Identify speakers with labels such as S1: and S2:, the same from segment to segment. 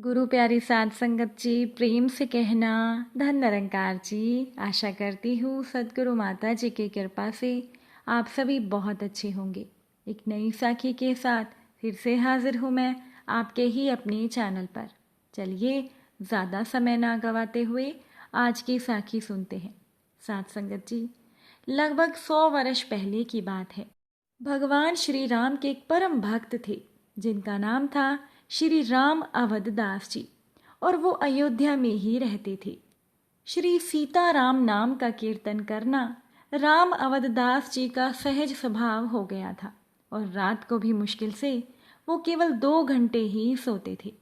S1: गुरु प्यारी साध संगत जी, प्रेम से कहना धन निरंकार जी। आशा करती हूँ सद्गुरु माता जी की कृपा से आप सभी बहुत अच्छे होंगे। एक नई साखी के साथ फिर से हाजिर हूँ मैं आपके ही अपने चैनल पर। चलिए ज़्यादा समय ना गवाते हुए आज की साखी सुनते हैं। साध संगत जी, लगभग 100 वर्ष पहले की बात है। भगवान श्री राम के एक परम भक्त थे जिनका नाम था श्री राम अवधदास जी, और वो अयोध्या में ही रहते थे। श्री सीताराम नाम का कीर्तन करना राम अवधदास जी का सहज स्वभाव हो गया था, और रात को भी मुश्किल से वो केवल 2 घंटे ही सोते थे।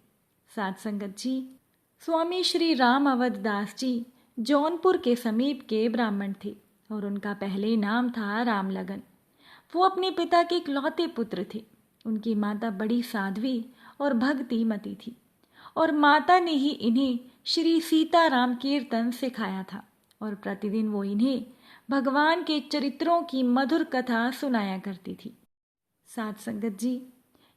S1: साध संगत जी, स्वामी श्री राम अवधदास जी जौनपुर के समीप के ब्राह्मण थे, और उनका पहले नाम था रामलगन। वो अपने पिता के इकलौते पुत्र थे। उनकी माता बड़ी साध्वी और भक्तिमती थी, और माता ने ही इन्हें श्री सीताराम कीर्तन सिखाया था, और प्रतिदिन वो इन्हें भगवान के चरित्रों की मधुर कथा सुनाया करती थी। साध संगत जी,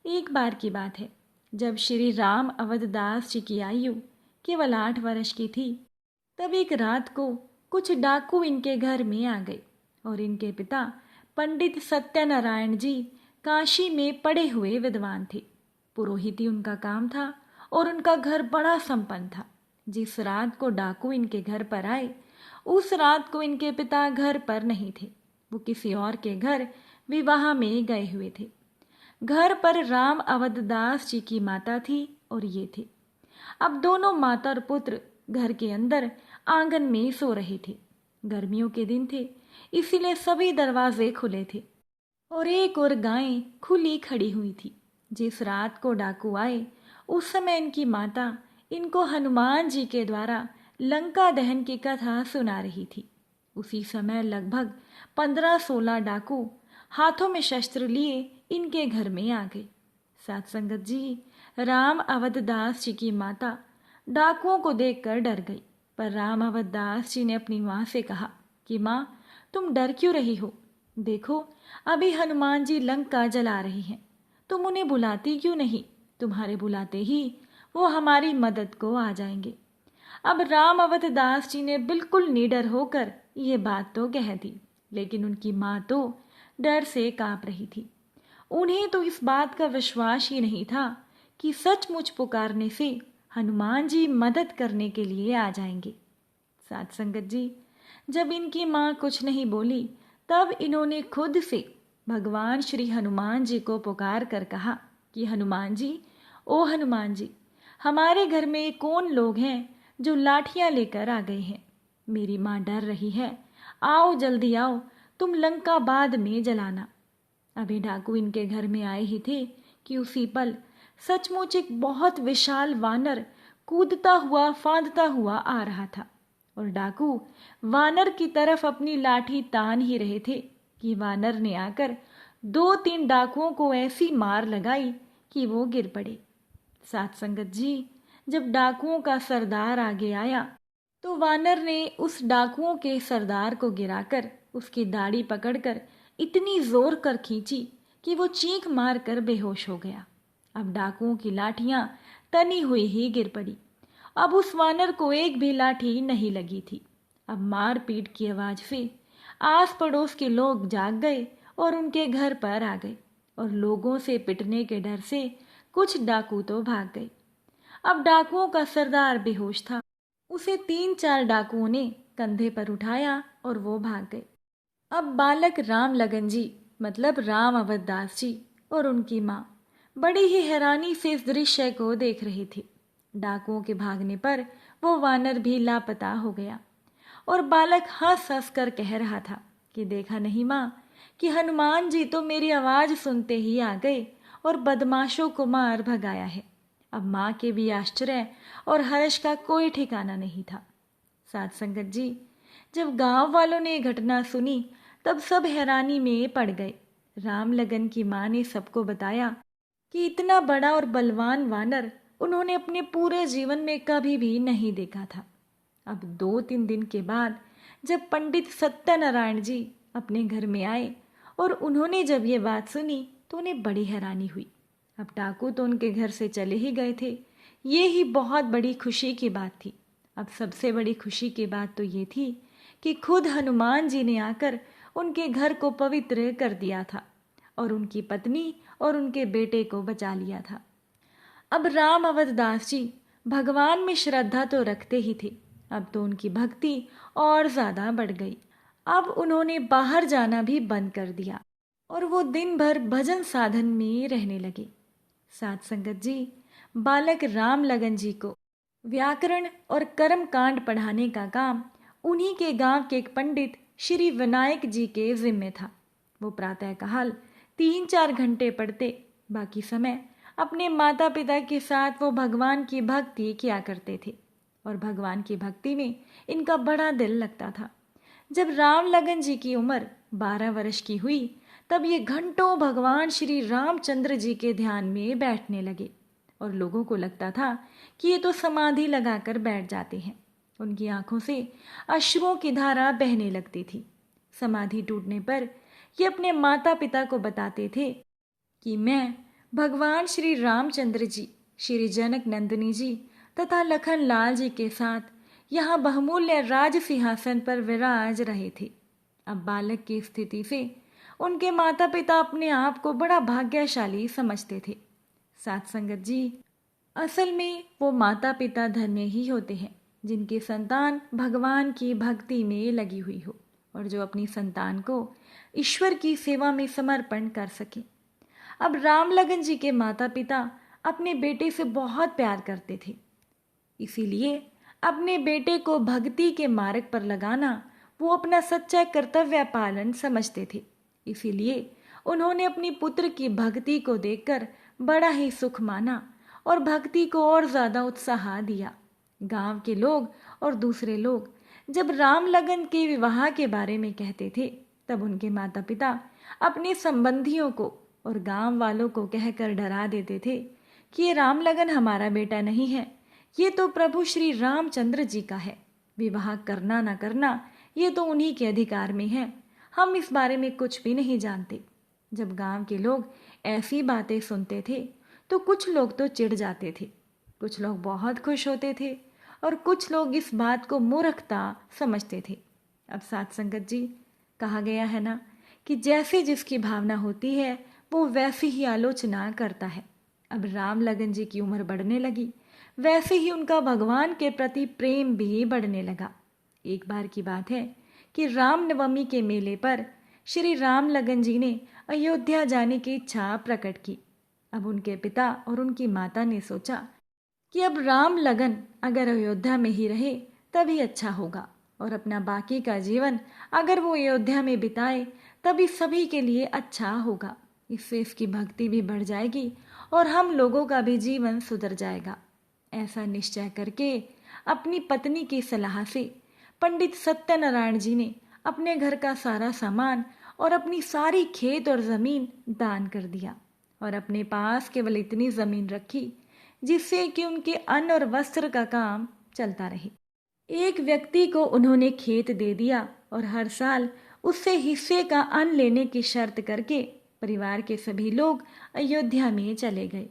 S1: एक बार की बात है जब श्री राम अवधदास जी की आयु केवल 8 वर्ष की थी, तब एक रात को कुछ डाकू इनके घर में आ गए, और इनके पिता पंडित सत्यनारायण जी काशी में पढ़े हुए विद्वान थे। पुरोहिती उनका काम था, और उनका घर बड़ा संपन्न था। जिस रात को डाकू इनके घर पर आए, उस रात को इनके पिता घर पर नहीं थे। वो किसी और के घर विवाह में गए हुए थे। घर पर राम अवधदास जी की माता थी और ये थे। अब दोनों माता और पुत्र घर के अंदर आंगन में सो रहे थे। गर्मियों के दिन थे, इसीलिए सभी दरवाजे खुले थे, और एक और गायें खुली खड़ी हुई थी। जिस रात को डाकू आए, उस समय इनकी माता इनको हनुमान जी के द्वारा लंका दहन की कथा सुना रही थी। उसी समय लगभग 15-16 डाकू हाथों में शस्त्र लिए इनके घर में आ गए। साथ संगत जी, राम अवधदास जी की माता डाकुओं को देखकर डर गई, पर राम अवधदास जी ने अपनी माँ से कहा कि माँ, तुम डर क्यों रही हो? देखो, अभी हनुमान जी लंका जला रहे हैं, तुम उन्हें बुलाती क्यों नहीं? तुम्हारे बुलाते ही वो हमारी मदद को आ जाएंगे। अब राम अवधदास जी ने बिल्कुल निडर होकर ये बात तो कह दी, लेकिन उनकी माँ तो डर से कांप रही थी। उन्हें तो इस बात का विश्वास ही नहीं था कि सचमुच पुकारने से हनुमान जी मदद करने के लिए आ जाएंगे। साध संगत जी, जब इनकी माँ कुछ नहीं बोली, तब इन्होंने खुद से भगवान श्री हनुमान जी को पुकार कर कहा कि हनुमान जी, ओ हनुमान जी, हमारे घर में कौन लोग हैं जो लाठियां लेकर आ गए हैं? मेरी माँ डर रही है, आओ जल्दी आओ, तुम लंका बाद में जलाना। अभी डाकू इनके घर में आए ही थे कि उसी पल सचमुच एक बहुत विशाल वानर कूदता हुआ फांदता हुआ आ रहा था, और डाकू वानर की तरफ अपनी लाठी तान ही रहे थे कि वानर ने आकर 2-3 डाकुओं को ऐसी मार लगाई कि वो गिर पड़े। साथ संगत जी, जब डाकुओं का सरदार आगे आया, तो वानर ने उस डाकुओं के सरदार को गिराकर उसकी दाढ़ी पकड़कर इतनी जोर कर खींची कि वो चीख मार कर बेहोश हो गया। अब डाकुओं की लाठियां तनी हुई ही गिर पड़ी। अब उस वानर को एक भी लाठी नहीं लगी थी। अब मार पीट की आवाज से आस पड़ोस के लोग जाग गए और उनके घर पर आ गए, और लोगों से पिटने के डर से कुछ डाकू तो भाग गए। अब डाकुओं का सरदार बेहोश था। उसे 3-4 डाकुओं ने कंधे पर उठाया और वो भाग गए। अब बालक राम लगन जी, मतलब राम अवधदास जी, और उनकी माँ बड़ी ही हैरानी से इस दृश्य को देख रही थी। डाकुओं के भागने पर वो वानर भी लापता हो गया, और बालक हंस हंस कर कह रहा था कि देखा नहीं माँ, कि हनुमान जी तो मेरी आवाज सुनते ही आ गए और बदमाशों को मार भगाया है। अब माँ के भी आश्चर्य और हर्ष का कोई ठिकाना नहीं था। साथ संगत जी, जब गांव वालों ने घटना सुनी, तब सब हैरानी में पड़ गए। राम लगन की माँ ने सबको बताया कि इतना बड़ा और बलवान वानर उन्होंने अपने पूरे जीवन में कभी भी नहीं देखा था। अब 2-3 दिन के बाद जब पंडित सत्यनारायण जी अपने घर में आए और उन्होंने जब ये बात सुनी, तो उन्हें बड़ी हैरानी हुई। अब डाकू तो उनके घर से चले ही गए थे, ये ही बहुत बड़ी खुशी की बात थी। अब सबसे बड़ी खुशी की बात तो ये थी कि खुद हनुमान जी ने आकर उनके घर को पवित्र कर दिया था और उनकी पत्नी और उनके बेटे को बचा लिया था। अब राम अवधदास जी भगवान में श्रद्धा तो रखते ही थे, अब तो उनकी भक्ति और ज़्यादा बढ़ गई। अब उन्होंने बाहर जाना भी बंद कर दिया और वो दिन भर भजन साधन में रहने लगे। साथ संगत जी, बालक राम लगन जी को व्याकरण और कर्म कांड पढ़ाने का काम उन्हीं के गांव के एक पंडित श्री विनायक जी के जिम्मे था। वो प्रातःकाल 3-4 घंटे पढ़ते, बाकी समय अपने माता पिता के साथ वो भगवान की भक्ति किया करते थे और भगवान की भक्ति में इनका बड़ा दिल लगता था। जब राम लगन जी की उम्र 12 वर्ष की हुई तब ये घंटों भगवान श्री रामचंद्र जी के ध्यान में बैठने लगे और लोगों को लगता था कि ये तो समाधि लगाकर बैठ जाते हैं। उनकी आंखों से अश्रुओं की धारा बहने लगती थी। समाधि टूटने पर ये अपने माता पिता को बताते थे कि मैं भगवान श्री रामचंद्र जी, श्री जनक नंदिनी जी तथा लखन लाल जी के साथ यहाँ बहुमूल्य राज सिंहासन पर विराज रहे थे। अब बालक की स्थिति से उनके माता पिता अपने आप को बड़ा भाग्यशाली समझते थे। साथ संगत जी, असल में वो माता पिता धन्य ही होते हैं जिनकी संतान भगवान की भक्ति में लगी हुई हो और जो अपनी संतान को ईश्वर की सेवा में समर्पण कर सके। अब राम लगन जी के माता पिता अपने बेटे से बहुत प्यार करते थे, इसीलिए अपने बेटे को भक्ति के मार्ग पर लगाना वो अपना सच्चा कर्तव्य पालन समझते थे। इसीलिए उन्होंने अपनी पुत्र की भक्ति को देखकर बड़ा ही सुख माना और भक्ति को और ज़्यादा उत्साह दिया। गांव के लोग और दूसरे लोग जब राम लगन के विवाह के बारे में कहते थे तब उनके माता पिता अपने संबंधियों को और गांव वालों को कहकर डरा देते थे कि ये राम लगन हमारा बेटा नहीं है, ये तो प्रभु श्री रामचंद्र जी का है। विवाह करना ना करना ये तो उन्हीं के अधिकार में है, हम इस बारे में कुछ भी नहीं जानते। जब गांव के लोग ऐसी बातें सुनते थे तो कुछ लोग तो चिढ़ जाते थे, कुछ लोग बहुत खुश होते थे और कुछ लोग इस बात को मूर्खता समझते थे। अब साथ संगत जी, कहा गया है ना कि जैसे जिसकी भावना होती है वो वैसी ही आलोचना करता है। अब राम लगन जी की उम्र बढ़ने लगी, वैसे ही उनका भगवान के प्रति प्रेम भी बढ़ने लगा। एक बार की बात है कि रामनवमी के मेले पर श्री राम लगन जी ने अयोध्या जाने की इच्छा प्रकट की। अब उनके पिता और उनकी माता ने सोचा कि अब राम लगन अगर अयोध्या में ही रहे तभी अच्छा होगा और अपना बाकी का जीवन अगर वो अयोध्या में बिताए तभी सभी के लिए अच्छा होगा। इससे इसकी भक्ति भी बढ़ जाएगी और हम लोगों का भी जीवन सुधर जाएगा। ऐसा निश्चय करके अपनी पत्नी की सलाह से पंडित सत्यनारायण जी ने अपने घर का सारा सामान और अपनी सारी खेत और ज़मीन दान कर दिया और अपने पास केवल इतनी ज़मीन रखी जिससे कि उनके अन्न और वस्त्र का काम चलता रहे। एक व्यक्ति को उन्होंने खेत दे दिया और हर साल उससे हिस्से का अन्न लेने की शर्त करके परिवार के सभी लोग अयोध्या में चले गए।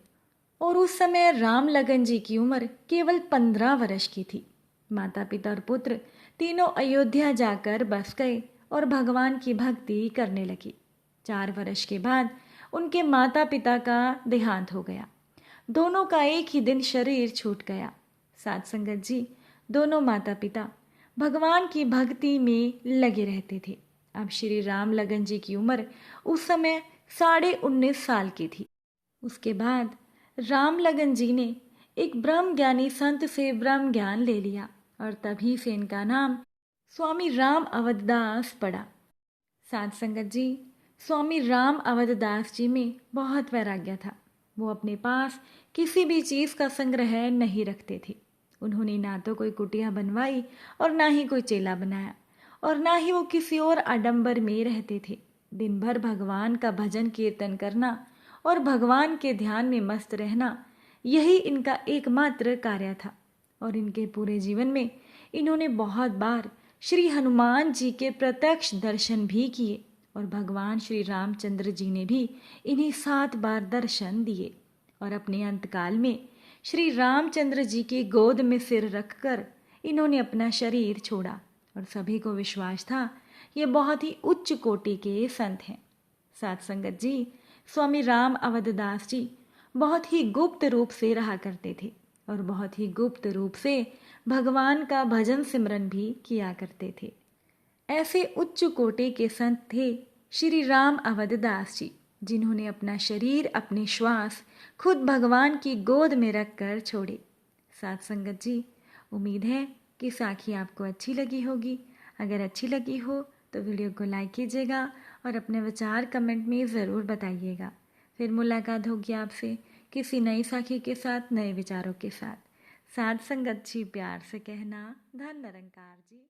S1: और उस समय राम लगन जी की उम्र केवल 15 वर्ष की थी। माता पिता और पुत्र तीनों अयोध्या जाकर बस गए और भगवान की भक्ति करने लगे। 4 वर्ष के बाद उनके माता पिता का देहांत हो गया। दोनों का एक ही दिन शरीर छूट गया। साथ संगत जी, दोनों माता पिता भगवान की भक्ति में लगे रहते थे। अब श्री राम लगन जी की उम्र उस समय 19.5 साल की थी। उसके बाद राम लगन जी ने एक ब्रह्म ज्ञानी संत से ब्रह्म ज्ञान ले लिया और तभी से इनका नाम स्वामी राम अवधदास पड़ा। साथ संगत जी, स्वामी राम अवधदास जी में बहुत वैराग्य था। वो अपने पास किसी भी चीज़ का संग्रह नहीं रखते थे। उन्होंने ना तो कोई कुटिया बनवाई और ना ही कोई चेला बनाया और ना ही वो किसी और आडंबर में रहते थे। दिन भर भगवान का भजन कीर्तन करना और भगवान के ध्यान में मस्त रहना, यही इनका एकमात्र कार्य था। और इनके पूरे जीवन में इन्होंने बहुत बार श्री हनुमान जी के प्रत्यक्ष दर्शन भी किए और भगवान श्री रामचंद्र जी ने भी इन्हें 7 बार दर्शन दिए। और अपने अंतकाल में श्री रामचंद्र जी की गोद में सिर रखकर इन्होंने अपना शरीर छोड़ा और सभी को विश्वास था ये बहुत ही उच्च कोटि के संत हैं। साथ संगत जी, स्वामी राम अवधदास जी बहुत ही गुप्त रूप से रहा करते थे और बहुत ही गुप्त रूप से भगवान का भजन सिमरन भी किया करते थे। ऐसे उच्च कोटि के संत थे श्री राम अवधदास जी, जिन्होंने अपना शरीर, अपने श्वास खुद भगवान की गोद में रखकर छोड़े। साथ संगत जी, उम्मीद है कि साखी आपको अच्छी लगी होगी। अगर अच्छी लगी हो तो वीडियो को लाइक कीजिएगा और अपने विचार कमेंट में ज़रूर बताइएगा। फिर मुलाकात होगी आपसे किसी नई साखी के साथ, नए विचारों के साथ। साथ संगत जी, प्यार से कहना, धन निरंकार जी।